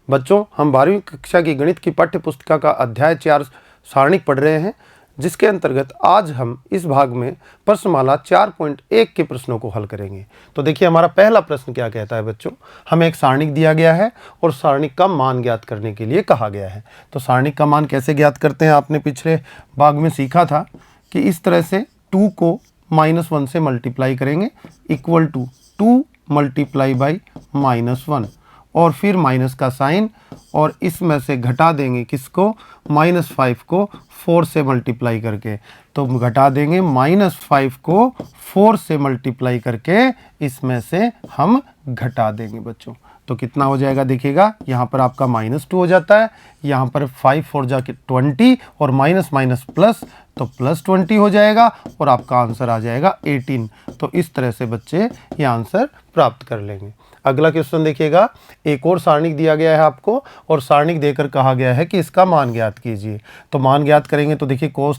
बच्चों, हम 12वीं कक्षा की गणित की पाठ्य पुस्तिका का अध्याय 4 सारणिक पढ़ रहे हैं, जिसके अंतर्गत आज हम इस भाग में प्रश्नमाला 4.1 के प्रश्नों को हल करेंगे। तो देखिए हमारा पहला प्रश्न क्या कहता है बच्चों, हमें एक सारणिक दिया गया है और सारणिक का मान ज्ञात करने के लिए कहा गया है। तो सारणिक का मान कैसे ज्ञात करते हैं, आपने पिछले भाग में सीखा था कि इस तरह से 2 को -1 से मल्टीप्लाई करेंगे इक्वल टू 2 मल्टीप्लाई बाई -1 और फिर माइनस का साइन और इसमें से घटा देंगे किसको, -5 को 4 से मल्टीप्लाई करके। तो घटा देंगे -5 को 4 से मल्टीप्लाई करके, इसमें से हम घटा देंगे बच्चों। तो कितना हो जाएगा देखिएगा, यहाँ पर आपका -2 हो जाता है, यहाँ पर 5 4 जा के 20 और माइनस माइनस प्लस, तो +20 हो जाएगा और आपका आंसर आ जाएगा 18। तो इस तरह से बच्चे ये आंसर प्राप्त कर लेंगे। अगला क्वेश्चन देखिएगा, एक और सारणिक दिया गया है आपको और सारणिक देकर कहा गया है कि इसका मान ज्ञात कीजिए। तो मान ज्ञात करेंगे तो देखिए cos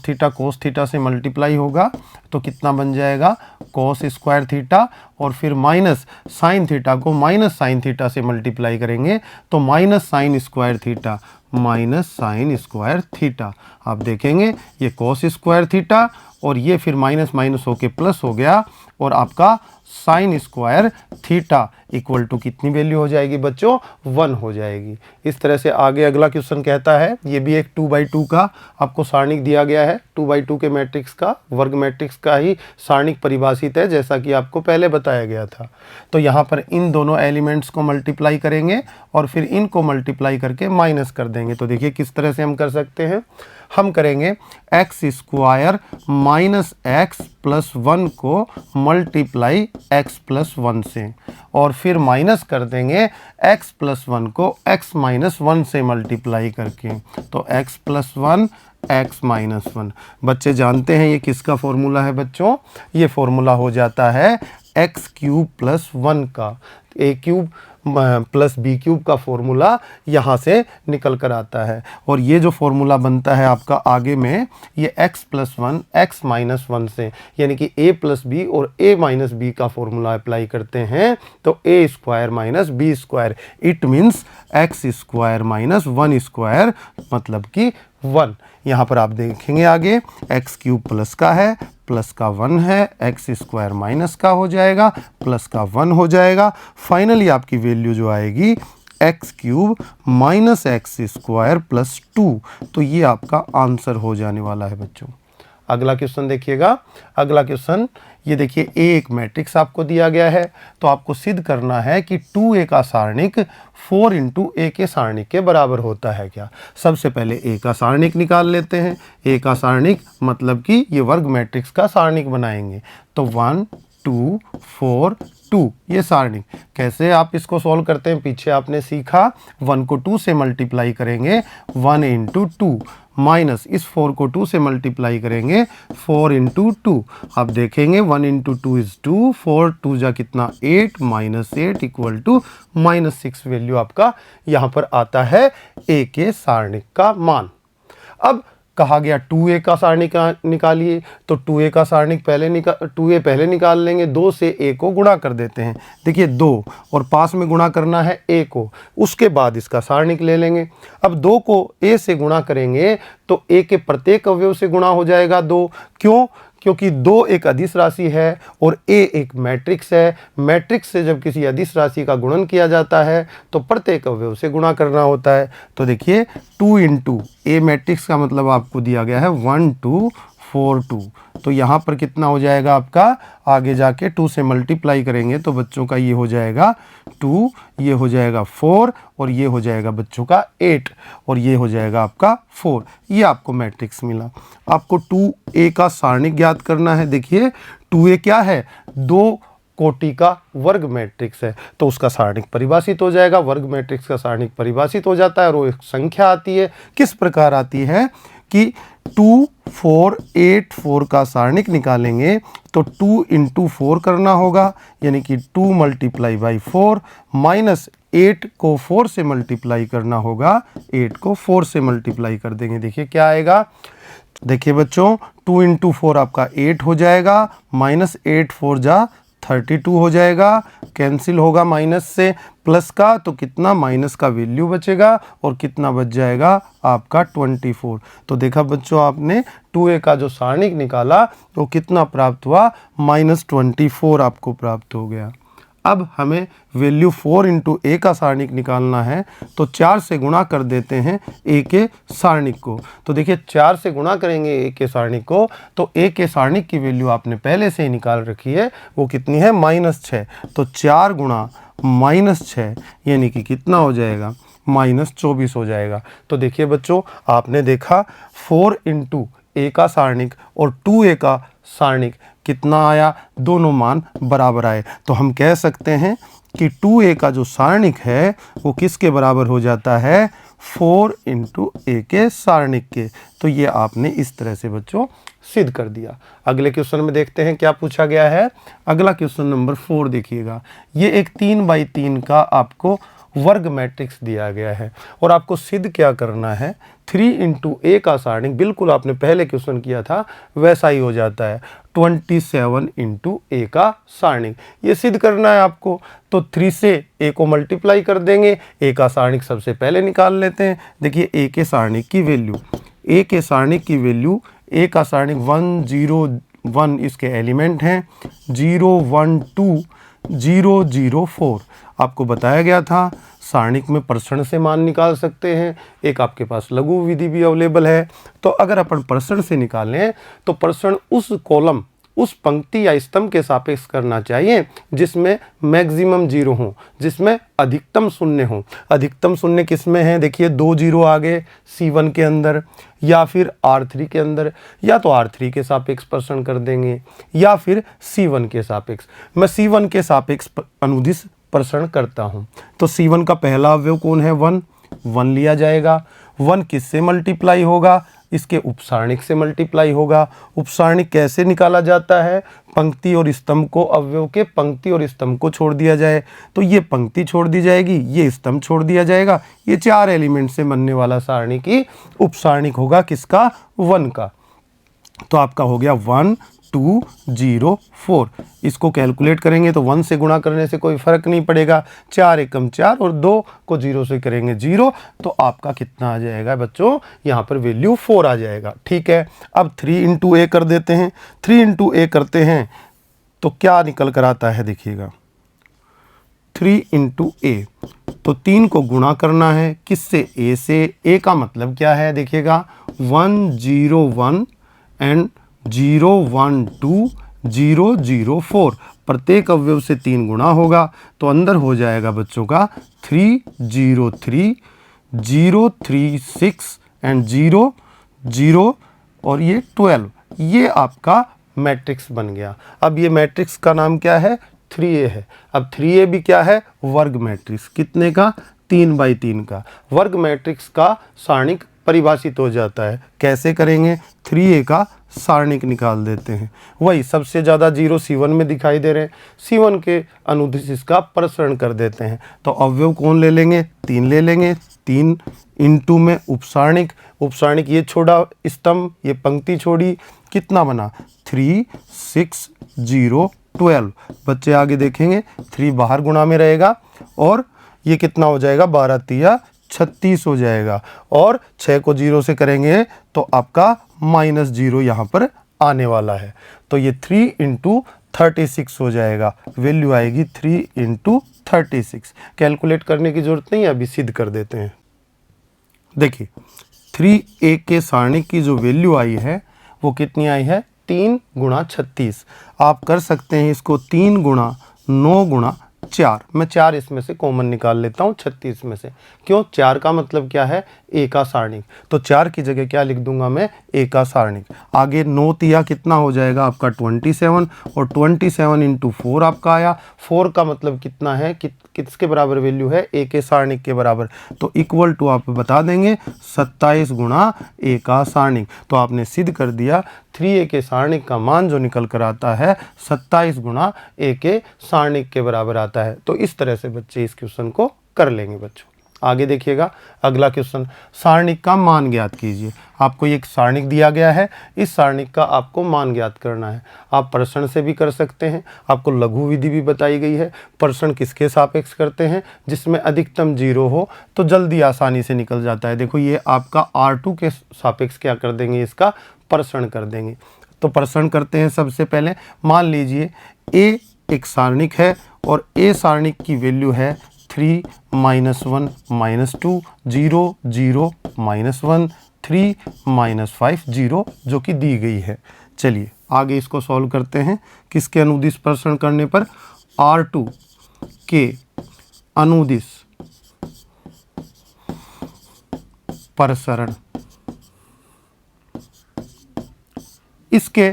थीटा से मल्टीप्लाई होगा तो कितना बन जाएगा, cos स्क्वायर थीटा और फिर माइनस साइन थीटा को माइनस साइन थीटा से मल्टीप्लाई करेंगे तो minus sign square theta minus sign square theta. आप देखेंगे ये cos स्क्वायर थीटा और ये फिर माइनस माइनस होके प्लस हो गया और आपका sine square theta equal to कितनी वैल्यू हो जाएगी बच्चों, 1 हो जाएगी। इस तरह से आगे अगला क्वेश्चन कहता है, ये भी एक 2/2 का आपको सारणिक दिया गया है। 2/2 के मैट्रिक्स का, वर्ग मैट्रिक्स का ही सारणिक परिभाषित है, जैसा कि आपको पहले बताया गया था। तो यहाँ पर इन दोनों एलिमेंट्स को मल्टीप्लाई करेंगे और फिर इनको मल्टीप्लाई करके माइनस कर देंगे। तो देखिए किस तरह से हम कर सकते हैं, हम करेंगे x square minus x plus 1 को मल्टीप्लाई x प्लस 1 से और फिर माइनस कर देंगे x प्लस 1 को x माइनस 1 से मल्टीप्लाई करके। तो x प्लस 1 x माइनस 1। बच्चे जानते हैं ये किसका फॉर्मूला है बच्चों, ये फॉर्मूला हो जाता है x क्यूब प्लस 1 का। a cube plus B cube का फॉर्मूला यहाँ से निकल कर आता है और ये जो फॉर्मूला बनता है आपका आगे में, ये x प्लस 1 x माइनस 1 से, यानी कि a प्लस बी और a माइनस बी का फॉर्मूला अप्लाई करते हैं तो a square minus B square, it means x square minus 1 square मतलब कि 1। यहाँ पर आप देखेंगे आगे x क्यूब प्लस का है, प्लस का 1 है, x स्क्वायर माइनस का हो जाएगा, प्लस का 1 हो जाएगा। फाइनली आपकी वैल्यू जो आएगी x cube minus x square plus 2। तो ये आपका आंसर हो जाने वाला है बच्चों। अगला क्वेश्चन देखिएगा, अगला क्वेश्चन ये देखिए, एक मैट्रिक्स आपको दिया गया है तो आपको सिद्ध करना है कि 2a का सारणिक 4 इंटू a के सारणिक के बराबर होता है क्या। सबसे पहले a का सारणिक निकाल लेते हैं। a का सारणिक मतलब कि ये वर्ग मैट्रिक्स का सारणिक बनाएंगे। तो 1 2 4 2 ये सारणिक। कैसे आप इसको सॉल्व करते हैं, पीछे आपने सीखा 1 को 2 से मल्टीप्लाई करेंगे 1 इंटू 2 माइनस इस 4 को 2 से मल्टीप्लाई करेंगे 4 इंटू 2। आप देखेंगे 1 इंटू 2 इज 2, 4 2 जा कितना 8 माइनस 8 इक्वल टू -6 वैल्यू आपका यहाँ पर आता है a के सारणिक का मान। अब कहा गया 2a का सारणिक निकालिए, तो 2a का सारणिक पहले पहले निकाल लेंगे, 2 से a को गुणा कर देते हैं। देखिए 2 और पास में गुणा करना है a को, उसके बाद इसका सारणिक ले लेंगे। अब 2 को a से गुणा करेंगे तो a के प्रत्येक अवयव से गुणा हो जाएगा 2। क्यों? क्योंकि 2 एक अदिश राशि है और a एक मैट्रिक्स है। मैट्रिक्स से जब किसी अदिश राशि का गुणन किया जाता है तो प्रत्येक अवयव से गुणा करना होता है। तो देखिए 2 इंटू a मैट्रिक्स का मतलब आपको दिया गया है 1 2 4 2। तो यहाँ पर कितना हो जाएगा आपका, आगे जाके 2 से मल्टीप्लाई करेंगे तो बच्चों का ये हो जाएगा 2, ये हो जाएगा 4 और ये हो जाएगा बच्चों का 8 और ये हो जाएगा आपका 4। ये आपको मैट्रिक्स मिला। आपको 2a का सारणिक ज्ञात करना है। देखिए 2a क्या है, 2 कोटि का वर्ग मैट्रिक्स है तो उसका सारणिक परिभाषित हो जाएगा। वर्ग मैट्रिक्स का सारणिक परिभाषित हो जाता है और वो एक संख्या आती है। किस प्रकार आती है कि 2 4 8 4 का सारणिक निकालेंगे तो 2 इंटू 4 करना होगा, यानी कि 2 मल्टीप्लाई बाई 4 माइनस 8 को 4 से मल्टीप्लाई करना होगा, 8 को 4 से मल्टीप्लाई कर देंगे। देखिए क्या आएगा, देखिए बच्चों 2 इंटू 4 आपका 8 हो जाएगा, माइनस 8 4 जा 32 हो जाएगा, कैंसिल होगा माइनस से प्लस का, तो कितना माइनस का वैल्यू बचेगा और कितना बच जाएगा आपका 24। तो देखा बच्चों आपने 2a का जो सारणिक निकाला तो कितना प्राप्त हुआ, -24 आपको प्राप्त हो गया। अब हमें वैल्यू 4 इंटू ए का सारणिक निकालना है, तो 4 से गुणा कर देते हैं ए के सारणिक को। तो देखिए 4 से गुणा करेंगे ए के सारणिक को, तो ए के सारणिक की वैल्यू आपने पहले से ही निकाल रखी है, वो कितनी है, -6। तो 4 गुणा -6 यानी कि कितना हो जाएगा, -24 हो जाएगा। तो देखिए बच्चों आपने देखा 4 इंटू ए का सारणिक और 2a का सारणिक कितना आया, दोनों मान बराबर आए। तो हम कह सकते हैं कि 2a का जो सारणिक है वो किसके बराबर हो जाता है, 4 इंटू ए के सारणिक के। तो ये आपने इस तरह से बच्चों सिद्ध कर दिया। अगले क्वेश्चन में देखते हैं क्या पूछा गया है। अगला क्वेश्चन नंबर 4 देखिएगा। ये एक 3x3 का आपको वर्ग मैट्रिक्स दिया गया है और आपको सिद्ध क्या करना है, 3 इंटू ए का सारणिक बिल्कुल आपने पहले क्वेश्चन किया था वैसा ही हो जाता है, 27 इंटू ए का सारणिक। ये सिद्ध करना है आपको, तो 3 से ए को मल्टीप्लाई कर देंगे, ए का सारणिक सबसे पहले निकाल लेते हैं। देखिए ए के सारणिक की वैल्यू, ए के सारणिक की वैल्यू, ए का सारणिक 1 0 1 इसके एलिमेंट हैं, 0 1 2 0 0 4। आपको बताया गया था सारणिक में प्रसरण से मान निकाल सकते हैं, एक आपके पास लघु विधि भी अवेलेबल है। तो अगर अपन प्रसरण से निकालें तो प्रसरण उस कॉलम, उस पंक्ति या स्तंभ के सापेक्ष करना चाहिए जिसमें मैक्सिमम 0 हो, जिसमें अधिकतम शून्य हो। अधिकतम शून्य किस में है, देखिए 2 0 आ गए C1 के अंदर या फिर R3 के अंदर, या तो R3 के सापेक्ष प्रसरण कर देंगे या फिर C1 के सापेक्ष। मैं C1 के सापेक्ष अनुदिश प्रसरण करता हूँ। तो C1 का पहला अवयव कौन है, 1 1 लिया जाएगा। 1 किससे मल्टीप्लाई होगा, इसके उपसारणिक से मल्टीप्लाई होगा। उपसारणिक कैसे निकाला जाता है, पंक्ति और स्तंभ को, अवयव के पंक्ति और स्तंभ को छोड़ दिया जाए, तो ये पंक्ति छोड़ दी जाएगी, ये स्तंभ छोड़ दिया जाएगा, ये 4 एलिमेंट से बनने वाला सारणिक ही उपसारणिक होगा किसका, 1 का। तो आपका हो गया 1 2 0 4। इसको कैलकुलेट करेंगे तो 1 से गुणा करने से कोई फर्क नहीं पड़ेगा, 4 एकम 4 और 2 को 0 से करेंगे 0, तो आपका कितना आ जाएगा बच्चों, यहाँ पर वैल्यू 4 आ जाएगा। ठीक है, अब 3 इंटू ए कर देते हैं। 3 इंटू ए करते हैं तो क्या निकल कर आता है, देखिएगा 3 इंटू ए, तो 3 को गुणा करना है किससे, ए से। ए का मतलब क्या है, देखिएगा 1 0 1 एंड 0 1 2 0 0 4, प्रत्येक अवयव से 3 गुणा होगा, तो अंदर हो जाएगा बच्चों का 3 0 3 0 3 6 एंड 0 0 और ये 12। ये आपका मैट्रिक्स बन गया। अब ये मैट्रिक्स का नाम क्या है, 3a है। अब 3a भी क्या है, वर्ग मैट्रिक्स, कितने का, 3x3 का। वर्ग मैट्रिक्स का सारणिक परिभाषित हो जाता है। कैसे करेंगे, 3a का सारणिक निकाल देते हैं। वही सबसे ज़्यादा 0 C1 में दिखाई दे रहे हैं, C1 के अनुदिश इसका प्रसरण कर देते हैं। तो अवयव कौन ले लेंगे, 3 ले लेंगे। 3 इंटू में उपसारणिक, उपसारणिक ये छोड़ा स्तंभ, ये पंक्ति छोड़ी, कितना बना 3 6 0 12। बच्चे आगे देखेंगे 3 बाहर गुणा में रहेगा और ये कितना हो जाएगा, 12 तिया 36 हो जाएगा, और 6 को 0 से करेंगे तो आपका -0 यहाँ पर आने वाला है। तो ये 3 इंटू 36 हो जाएगा, वैल्यू आएगी 3 इंटू 36। कैलकुलेट करने की जरूरत नहीं है, अभी सिद्ध कर देते हैं। देखिए 3a के सारणिक की जो वैल्यू आई है वो कितनी आई है, 3 गुणा 36। आप कर सकते हैं इसको 3 गुणा 9 गुणा 4। मैं 4 इसमें से कॉमन निकाल लेता हूँ 36 में से। क्यों, 4 का मतलब क्या है, ए का सारणिक, तो 4 की जगह क्या लिख दूंगा मैं, ए का सारणिक। आगे 9 तिया कितना हो जाएगा आपका 27, और 27 इंटू 4 आपका आया। 4 का मतलब कितना है, किसके बराबर वैल्यू है, ए के सारणिक के बराबर, तो इक्वल टू आप बता देंगे 27 गुणा ए का सारणिक। तो आपने सिद्ध कर दिया 3a के सारणिक का मान जो निकल कर आता है 27 गुणा ए के सारणिक के बराबर आता है। तो इस तरह से बच्चे इस क्वेश्चन को कर लेंगे बच्चों। आगे देखिएगा अगला क्वेश्चन, सारणिक का मान ज्ञात कीजिए। आपको एक सारणिक दिया गया है, इस सारणिक का आपको मान ज्ञात करना है। आप प्रश्न से भी कर सकते हैं, आपको लघु विधि भी बताई गई है। प्रश्न किसके सापेक्ष करते हैं, जिसमें अधिकतम 0 हो तो जल्दी आसानी से निकल जाता है। देखो ये आपका R2 के सापेक्ष क्या कर देंगे, इसका प्रश्न कर देंगे। तो प्रश्न करते हैं। सबसे पहले मान लीजिए A एक सारणिक है और A सारणिक की वैल्यू है 3 -1 -2 0 0 -1 3 -5 0 जो कि दी गई है। चलिए आगे इसको सॉल्व करते हैं। किसके अनुदिश प्रश्न करने पर, R2 के अनुदिश प्रसरण, इसके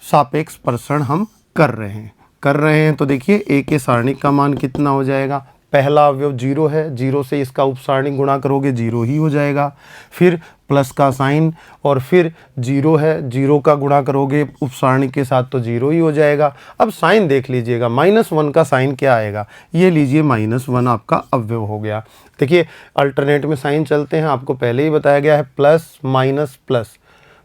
सापेक्ष प्रसरण हम कर रहे हैं। तो देखिए A के सारणिक का मान कितना हो जाएगा, पहला अवयव 0 है, 0 से इसका उपसारणिक गुणा करोगे 0 ही हो जाएगा। फिर प्लस का साइन और फिर 0 है, 0 का गुणा करोगे उपसारणिक के साथ तो 0 ही हो जाएगा। अब साइन देख लीजिएगा, -1 का साइन क्या आएगा, ये लीजिए -1 आपका अवयव हो गया। देखिए अल्टरनेट में साइन चलते हैं, आपको पहले ही बताया गया है, प्लस माइनस प्लस,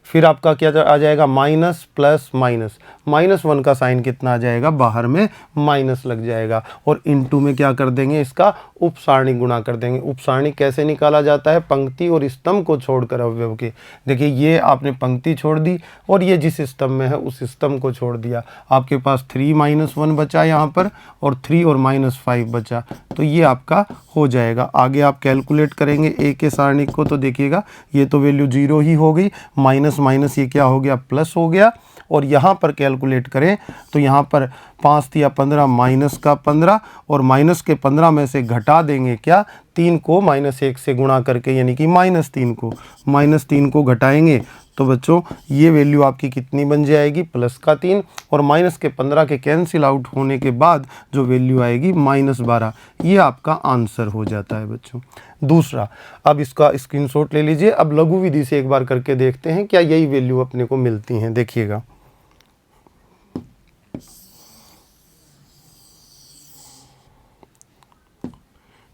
फिर आपका क्या आ जाएगा माइनस प्लस माइनस, -1 का साइन कितना आ जाएगा, बाहर में माइनस लग जाएगा और इनटू में क्या कर देंगे, इसका उपसारणिक गुणा कर देंगे। उपसारणिक कैसे निकाला जाता है, पंक्ति और स्तंभ को छोड़कर अवयव के। देखिए ये आपने पंक्ति छोड़ दी और ये जिस स्तंभ में है उस स्तंभ को छोड़ दिया, आपके पास 3 -1 बचा यहाँ पर और 3 और -5 बचा, तो ये आपका हो जाएगा। आगे आप कैलकुलेट करेंगे A के सारणिक को, तो देखिएगा ये तो वैल्यू 0 ही हो गई, माइनस माइनस ये क्या हो गया, प्लस हो गया। और यहाँ पर कैलकुलेट करें तो यहाँ पर 5 या 15 माइनस का 15 और माइनस के 15 में से घटा देंगे क्या, 3 को -1 से गुणा करके, यानी कि -3 को घटाएंगे तो बच्चों ये वैल्यू आपकी कितनी बन जाएगी, प्लस का 3 और माइनस के 15 के कैंसिल आउट होने के बाद जो वैल्यू आएगी -12, ये आपका आंसर हो जाता है बच्चों। दूसरा, अब इसका स्क्रीनशॉट ले लीजिए। अब लघु विधि से एक बार करके देखते हैं क्या यही वैल्यू अपने को मिलती हैं। देखिएगा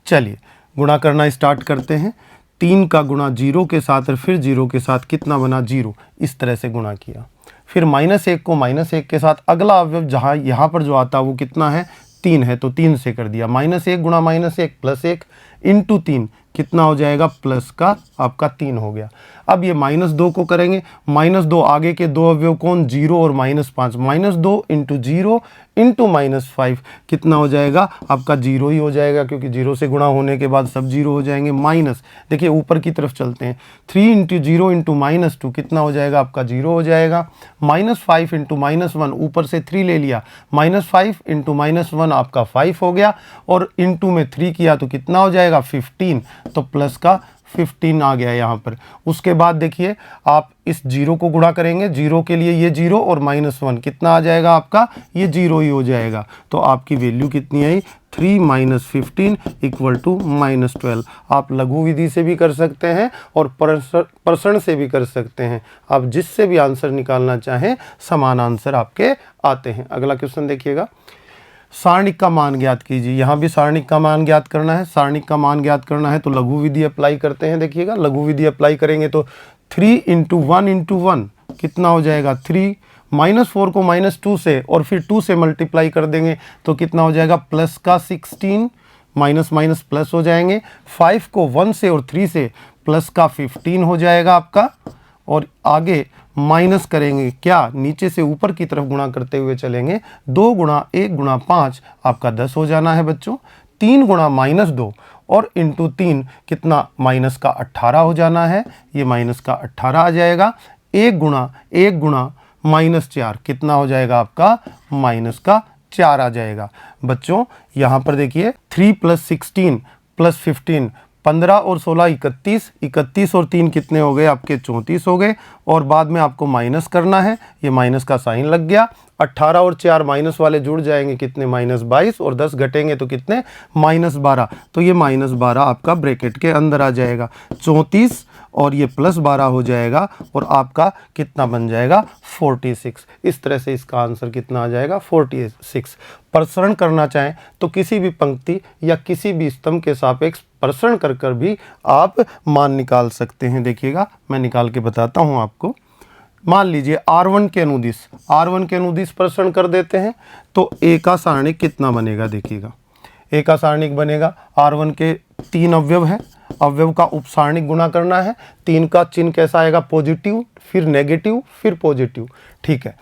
चलिए गुणा करना स्टार्ट करते हैं। 3 का गुणा 0 के साथ और फिर 0 के साथ कितना बना, 0, इस तरह से गुणा किया। फिर -1 को -1 के साथ अगला अवयव जहाँ यहाँ पर जो आता है वो कितना है, 3 है, तो 3 से कर दिया। -1 गुणा -1 प्लस 1 इंटू 3 कितना हो जाएगा, प्लस का आपका 3 हो गया। अब ये -2 को करेंगे, -2 आगे के दो अवयव कौन, 0 और -5, -2 इंटू 0 इंटू -5 कितना हो जाएगा, आपका 0 ही हो जाएगा, क्योंकि 0 से गुणा होने के बाद सब 0 हो जाएंगे। माइनस, देखिए ऊपर की तरफ चलते हैं, 3 इंटू 0 इंटू -2 कितना हो जाएगा, आपका 0 हो जाएगा। -5 इंटू -1 ऊपर से 3 ले लिया, -5 इंटू -1 आपका 5 हो गया और इंटू में 3 किया तो कितना हो जाएगा, 15, तो प्लस का 15 आ गया यहाँ पर। उसके बाद देखिए आप इस 0 को गुणा करेंगे, 0 के लिए ये 0 और -1 कितना आ जाएगा आपका, ये 0 ही हो जाएगा। तो आपकी वैल्यू कितनी आई, 3 - 15 = -12। आप लघु विधि से भी कर सकते हैं और प्रसरण से भी कर सकते हैं। आप जिससे भी आंसर निकालना चाहें समान आंसर आपके आते हैं। अगला क्वेश्चन देखिएगा, सारणिक का मान ज्ञात कीजिए। यहाँ भी सारणिक का मान ज्ञात करना है। सारणिक का मान ज्ञात करना है तो लघु विधि अप्लाई करते हैं। देखिएगा लघु विधि अप्लाई करेंगे तो 3 × 1 × 1 कितना हो जाएगा, 3, -4 को -2 से और फिर 2 से मल्टीप्लाई कर देंगे तो कितना हो जाएगा, प्लस का 16, माइनस माइनस प्लस हो जाएंगे। 5 को 1 से और 3 से प्लस का 15 हो जाएगा आपका, और आगे माइनस करेंगे क्या, नीचे से ऊपर की तरफ गुणा करते हुए चलेंगे। 2 × 1 × 5 आपका 10 हो जाना है बच्चों। 3 × -2 और इंटू 3 कितना, माइनस का 18 हो जाना है, ये माइनस का 18 आ जाएगा। 1 × 1 × -4 कितना हो जाएगा आपका, माइनस का 4 आ जाएगा। बच्चों यहाँ पर देखिए 3 + 16 + 15, 15 और 16 31, 31 और 3 कितने हो गए आपके, 34 हो गए। और बाद में आपको माइनस करना है, ये माइनस का साइन लग गया। 18 और 4 माइनस वाले जुड़ जाएंगे कितने, -22, और 10 घटेंगे तो कितने, -12। तो ये -12 आपका ब्रैकेट के अंदर आ जाएगा। 34 और ये +12 हो जाएगा और आपका कितना बन जाएगा, 46। इस तरह से इसका आंसर कितना आ जाएगा, 46। प्रसरण करना चाहें तो किसी भी पंक्ति या किसी भी स्तंभ के सापेक्ष प्रसरण कर कर भी आप मान निकाल सकते हैं। देखिएगा मैं निकाल के बताता हूं आपको। मान लीजिए R1 के अनुदिश प्रसरण कर देते हैं तो A का सारणिक कितना बनेगा, देखिएगा A का सारणिक बनेगा, R1 के 3 अवयव हैं, अवयव का उपसारणिक गुणा करना है। 3 का चिन्ह कैसा आएगा, पॉजिटिव, फिर नेगेटिव, फिर पॉजिटिव, ठीक है।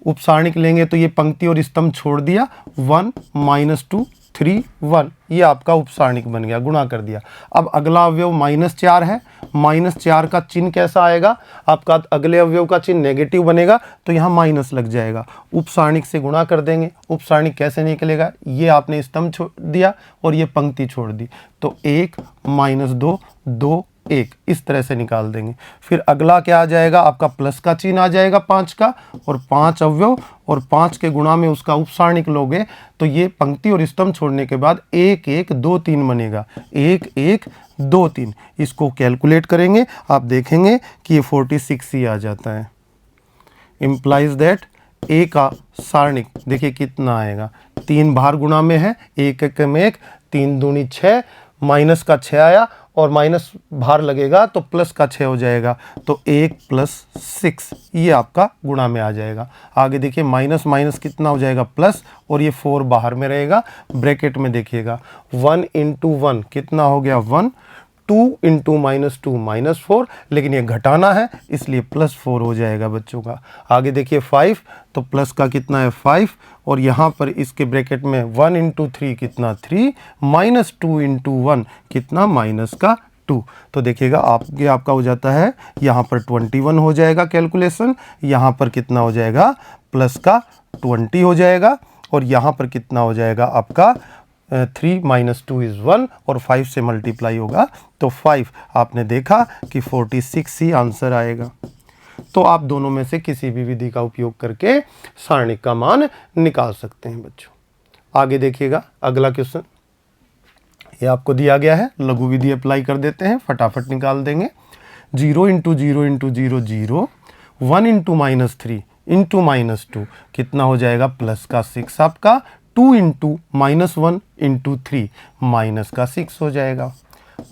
उपसारणिक लेंगे तो ये पंक्ति और स्तंभ छोड़ दिया, 1 -2 3 1, ये आपका उपसारणिक बन गया, गुणा कर दिया। अब अगला अवयव -4 है, -4 का चिन्ह कैसा आएगा, आपका अगले अवयव का चिन्ह नेगेटिव बनेगा तो यहाँ माइनस लग जाएगा, उपसारणिक से गुणा कर देंगे। उपसारणिक कैसे निकलेगा, ये आपने स्तंभ छोड़ दिया और ये पंक्ति छोड़ दी तो 1 -2 2 1, इस तरह से निकाल देंगे। फिर अगला क्या आ जाएगा, आपका प्लस का चिन्ह आ जाएगा 5 का, और 5 अवयव और 5 के गुणा में उसका उपसारणिक लोगे तो ये पंक्ति और स्तंभ छोड़ने के बाद 1 1 2 3 बनेगा, 1 1 2 3। इसको कैलकुलेट करेंगे, आप देखेंगे कि ये 46 ही आ जाता है। इम्प्लाइज दैट ए का सारणिक देखिए कितना आएगा, 3 भार गुणा में है, 1 1 में 1, 3 दूनी 6, माइनस का 6 आया और माइनस भार लगेगा तो प्लस का 6 हो जाएगा, तो 1 + 6 ये आपका गुणा में आ जाएगा। आगे देखिए माइनस माइनस कितना हो जाएगा, प्लस, और ये 4 बाहर में रहेगा। ब्रैकेट में देखिएगा 1 × 1 कितना हो गया, 1, 2 × -2 -4, लेकिन ये घटाना है इसलिए +4 हो जाएगा बच्चों का। आगे देखिए 5, तो प्लस का कितना है 5, और यहाँ पर इसके ब्रैकेट में 1 × 3 कितना 3, -2 × 1 कितना -2। तो देखिएगा आपका हो जाता है यहाँ पर 21 हो जाएगा कैलकुलेशन, यहाँ पर कितना हो जाएगा, प्लस का 20 हो जाएगा, और यहाँ पर कितना हो जाएगा आपका 3 - 2 = 1, और 5 से मल्टीप्लाई होगा तो 5। आपने देखा कि 46 ही आंसर आएगा। तो आप दोनों में से किसी भी विधि का उपयोग करके सारणिक का मान निकाल सकते हैं बच्चों। आगे देखिएगा अगला क्वेश्चन, ये आपको दिया गया है, लघु विधि अप्लाई कर देते हैं, फटाफट निकाल देंगे। 0 × 0 × 0 0, 1 × -3 × -2 कितना हो जाएगा, प्लस का 6 आपका, 2 × -1 × 3 माइनस का 6 हो जाएगा,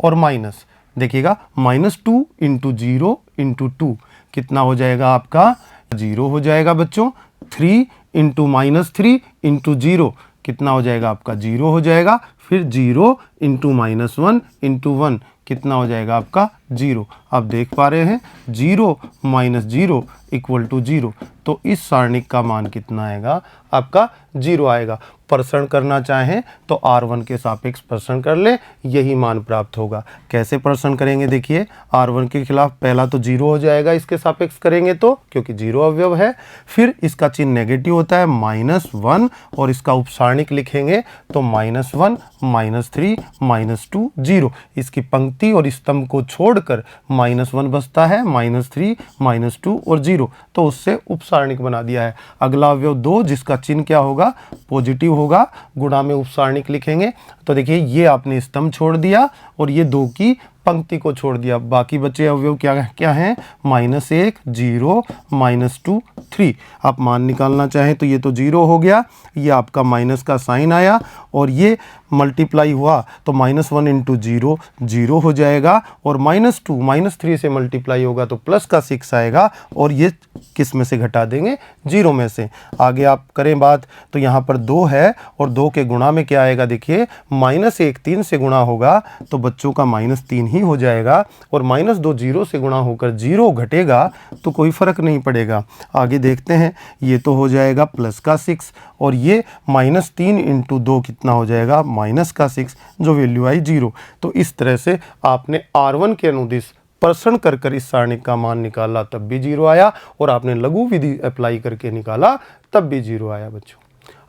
और माइनस देखिएगा -2 × 0 × 2 कितना हो जाएगा आपका, 0 हो जाएगा बच्चों। 3 × -3 × 0 कितना हो जाएगा आपका, 0 हो जाएगा। फिर 0 × -1 × 1 कितना हो जाएगा आपका, 0। आप देख पा रहे हैं 0 - 0 = 0, तो इस सारणिक का मान कितना आएगा आपका, 0 आएगा। प्रसरण करना चाहें तो R1 के सापेक्ष प्रसरण कर ले, यही मान प्राप्त होगा। कैसे प्रसरण करेंगे, देखिए R1 के खिलाफ पहला तो 0 हो जाएगा इसके सापेक्ष करेंगे तो, क्योंकि 0 अवयव है। फिर इसका चिन्ह नेगेटिव होता है -1, और इसका उपसारणिक लिखेंगे तो -1 -3 -2 0। इसकी पंक्ति और स्तंभ को छोड़कर -1 बचता है, -3 -2 और 0, तो उससे उपसारणिक बना दिया है। अगला अवयव 2 जिसका चिन्ह क्या होगा, पॉजिटिव होगा, गुणा में उपसारणिक लिखेंगे। तो देखिए ये आपने स्तंभ छोड़ दिया और ये 2 की पंक्ति को छोड़ दिया, बाकी बचे अवयव क्या क्या हैं, -1 0 -2 3। आप मान निकालना चाहें तो ये तो 0 हो गया, ये आपका माइनस का साइन आया, और ये मल्टीप्लाई हुआ तो -1 × 0 0 हो जाएगा, और -2 -3 से मल्टीप्लाई होगा तो प्लस का 6 आएगा, और ये किस में से घटा देंगे, 0 में से। आगे आप करें बात तो यहाँ पर 2 है, और 2 के गुणा में क्या आएगा, देखिए -1 3 से गुणा होगा तो बच्चों का -3 ही हो जाएगा, और -2 0 से गुणा होकर 0 घटेगा तो कोई फर्क नहीं पड़ेगा। आगे देखते हैं, ये तो हो जाएगा प्लस का 6, और ये -3 × 2 कितना हो जाएगा, माइनस का 6, जो वैल्यू आई 0। तो इस तरह से आपने R1 के अनुदिश प्रसरण कर कर इस सारणिक का मान निकाला तब भी 0 आया, और आपने लघु विधि अप्लाई करके निकाला तब भी 0 आया बच्चों।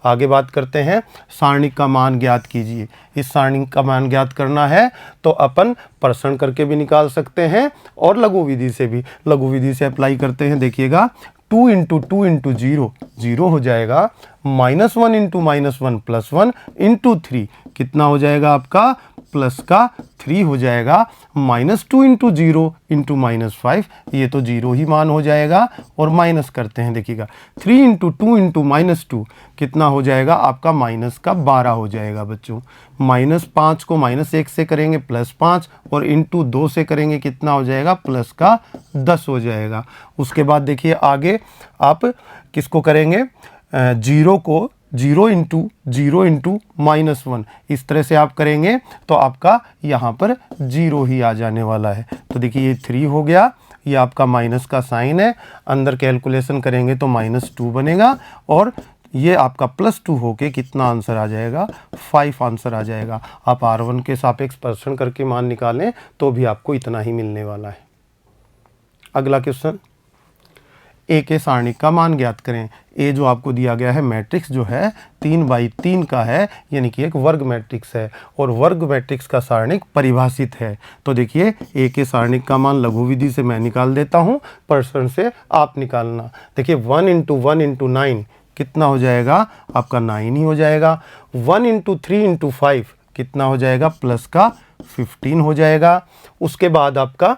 आगे बात करते हैं, सारणिक का मान ज्ञात कीजिए। इस सारणिक का मान ज्ञात करना है तो अपन प्रसरण करके भी निकाल सकते हैं और लघु विधि से भी। लघु विधि से अप्लाई करते हैं, देखिएगा 2 इंटू 2 इंटू 0 0 हो जाएगा, -1 इंटू -1 +1 इंटू 3 कितना हो जाएगा आपका प्लस का 3 हो जाएगा, -2 इंटू 0 इंटू -5 ये तो 0 ही मान हो जाएगा और माइनस करते हैं देखिएगा 3 इंटू 2 इंटू -2 कितना हो जाएगा आपका माइनस का 12 हो जाएगा बच्चों। -5 को -1 से करेंगे +5 और इंटू 2 से करेंगे कितना हो जाएगा प्लस का 10 हो जाएगा। उसके बाद देखिए आगे आप किसको करेंगे 0 को 0 इंटू -1 इस तरह से आप करेंगे तो आपका यहाँ पर 0 ही आ जाने वाला है। तो देखिए ये 3 हो गया, ये आपका माइनस का साइन है, अंदर कैलकुलेशन करेंगे तो -2 बनेगा और ये आपका +2 होके कितना आंसर आ जाएगा 5 आंसर आ जाएगा। आप R1 के सापेक्ष प्रश्न करके मान निकालें तो भी आपको इतना ही मिलने वाला है। अगला क्वेश्चन, ए के सारणिक का मान ज्ञात करें। ए जो आपको दिया गया है मैट्रिक्स जो है 3/3 का है, यानी कि एक वर्ग मैट्रिक्स है और वर्ग मैट्रिक्स का सारणिक परिभाषित है। तो देखिए ए के सारणिक का मान लघु विधि से मैं निकाल देता हूँ, प्रश्न से आप निकालना। देखिए 1 इंटू 1 इंटू 9 कितना हो जाएगा आपका 9 ही हो जाएगा। 1 इंटू 3 इंटू 5 कितना हो जाएगा प्लस का 15 हो जाएगा। उसके बाद आपका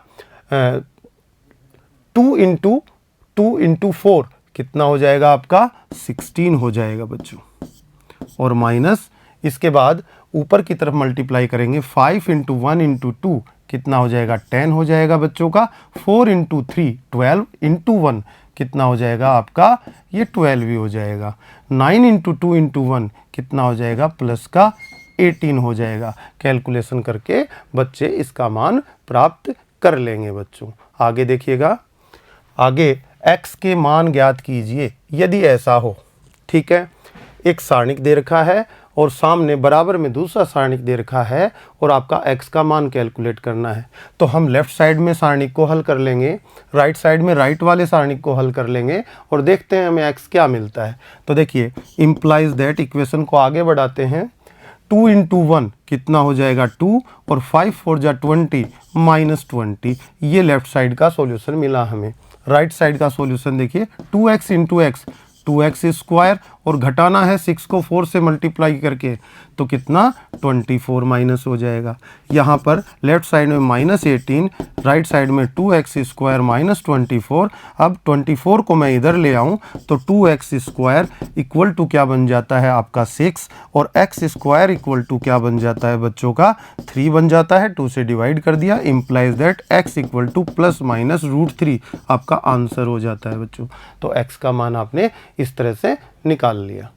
2 इंटू 4 कितना हो जाएगा आपका 16 हो जाएगा बच्चों, और माइनस इसके बाद ऊपर की तरफ मल्टीप्लाई करेंगे 5 इंटू 1 इंटू 2 कितना हो जाएगा 10 हो जाएगा बच्चों का। 4 इंटू 3 12 इंटू 1 कितना हो जाएगा आपका ये 12 भी हो जाएगा। 9 इंटू 2 इंटू 1 कितना हो जाएगा प्लस का 18 हो जाएगा। कैलकुलेशन करके बच्चे इसका मान प्राप्त कर लेंगे बच्चों। आगे देखिएगा, आगे x के मान ज्ञात कीजिए यदि ऐसा हो। ठीक है, एक सारणिक दे रखा है और सामने बराबर में दूसरा सारणिक दे रखा है और आपका x का मान कैलकुलेट करना है। तो हम लेफ्ट साइड में सारणिक को हल कर लेंगे, राइट साइड में राइट वाले सारणिक को हल कर लेंगे और देखते हैं हमें x क्या मिलता है। तो देखिए इम्प्लाइज दैट, इक्वेशन को आगे बढ़ाते हैं। 2 इंटू 1 कितना हो जाएगा 2 और 5 4 जा 20 -20, ये लेफ्ट साइड का सॉल्यूशन मिला हमें। राइट साइड का सॉल्यूशन देखिए 2x into x 2x square और घटाना है 6 को 4 से मल्टीप्लाई करके तो कितना 24 माइनस हो जाएगा। यहाँ पर लेफ्ट साइड में -18, राइट साइड में 2x स्क्वायर -24। अब 24 को मैं इधर ले आऊँ तो 2x स्क्वायर इक्वल टू क्या बन जाता है आपका 6 और x स्क्वायर इक्वल टू क्या बन जाता है बच्चों का 3 बन जाता है। 2 से डिवाइड कर दिया, implies that x equal to ±√3 आपका आंसर हो जाता है बच्चों। तो x का मान आपने इस तरह से निकाल लिया।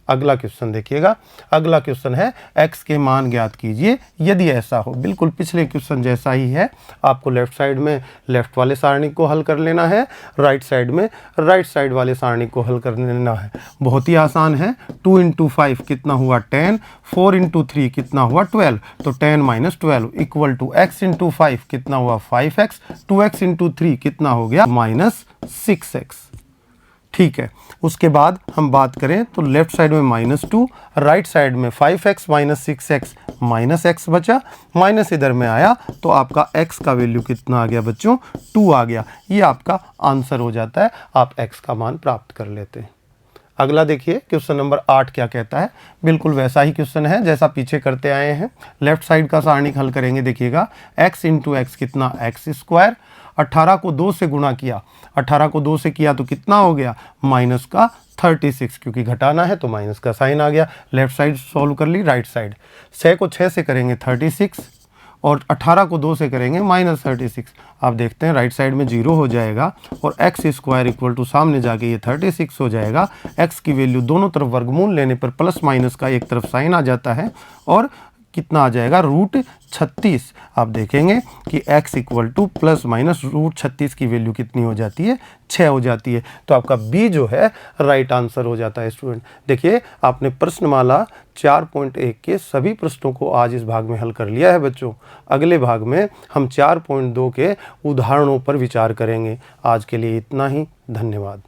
अगला क्वेश्चन देखिएगा, अगला क्वेश्चन है x के मान ज्ञात कीजिए यदि ऐसा हो। बिल्कुल पिछले क्वेश्चन जैसा ही है, आपको लेफ्ट साइड में लेफ्ट वाले सारणिक को हल कर लेना है, राइट साइड में राइट साइड वाले सारणिक को हल कर लेना है। बहुत ही आसान है। 2 इंटू 5 कितना हुआ 10, 4 इंटू 3 कितना हुआ 12, तो 10 - 12 इक्वल टू x इंटू 5 कितना हुआ 5x, 2x इंटू 3 कितना हो गया -6x। ठीक है, उसके बाद हम बात करें तो लेफ्ट साइड में -2, राइट साइड में 5x -6x -x बचा, माइनस इधर में आया तो आपका x का वैल्यू कितना आ गया बच्चों 2 आ गया। ये आपका आंसर हो जाता है, आप x का मान प्राप्त कर लेते हैं। अगला देखिए क्वेश्चन नंबर 8 क्या कहता है। बिल्कुल वैसा ही क्वेश्चन है जैसा पीछे करते आए हैं। लेफ्ट साइड का सारणिक हल करेंगे, देखिएगा x इंटू एक्स कितना x स्क्वायर, 18 को 2 से गुणा किया, 18 को 2 से किया तो कितना हो गया -36, क्योंकि घटाना है तो माइनस का साइन आ गया। लेफ्ट साइड सॉल्व कर ली, राइट साइड 6 को 6 से करेंगे 36 और 18 को 2 से करेंगे -36। आप देखते हैं राइट साइड में 0 हो जाएगा और x स्क्वायर इक्वल टू सामने जाके ये 36 हो जाएगा। x की वैल्यू दोनों तरफ वर्गमूल लेने पर प्लस माइनस का एक तरफ साइन आ जाता है और कितना आ जाएगा √36। आप देखेंगे कि x इक्वल टू ±√36 की वैल्यू कितनी हो जाती है 6 हो जाती है। तो आपका B जो है राइट आंसर हो जाता है स्टूडेंट। देखिए आपने प्रश्नमाला 4.1 के सभी प्रश्नों को आज इस भाग में हल कर लिया है बच्चों। अगले भाग में हम 4.2 के उदाहरणों पर विचार करेंगे। आज के लिए इतना ही, धन्यवाद।